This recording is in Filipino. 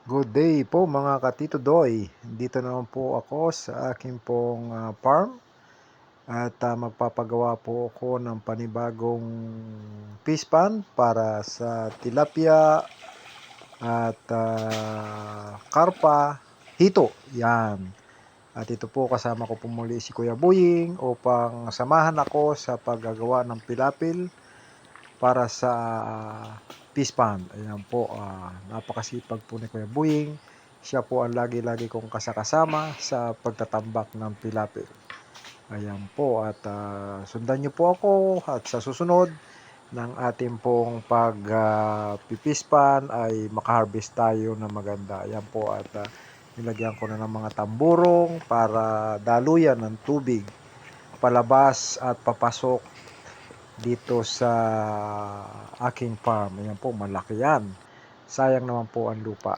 Good day po mga katito Doy. Dito naman po ako sa aking pong farm at magpapagawa po ako ng panibagong fish pond para sa tilapia at karpa, hito. Yan. At ito po kasama ko po muli si Kuya Buying upang samahan ako sa paggagawa ng pilapil para sa fish pond. Ayan po, napakasipag po ni Kuya Buying. Siya po ang lagi-lagi kong kasakasama sa pagtatambak ng pilapil. Ayan po, at sundan niyo po ako at sa susunod ng ating pong pag-pipispan ay makaharvest tayo na maganda. Ayan po, at nilagyan ko na ng mga tamburong para daluyan ng tubig palabas at papasok dito sa aking farm. Ayan po, malaki yan. Sayang naman po ang lupa.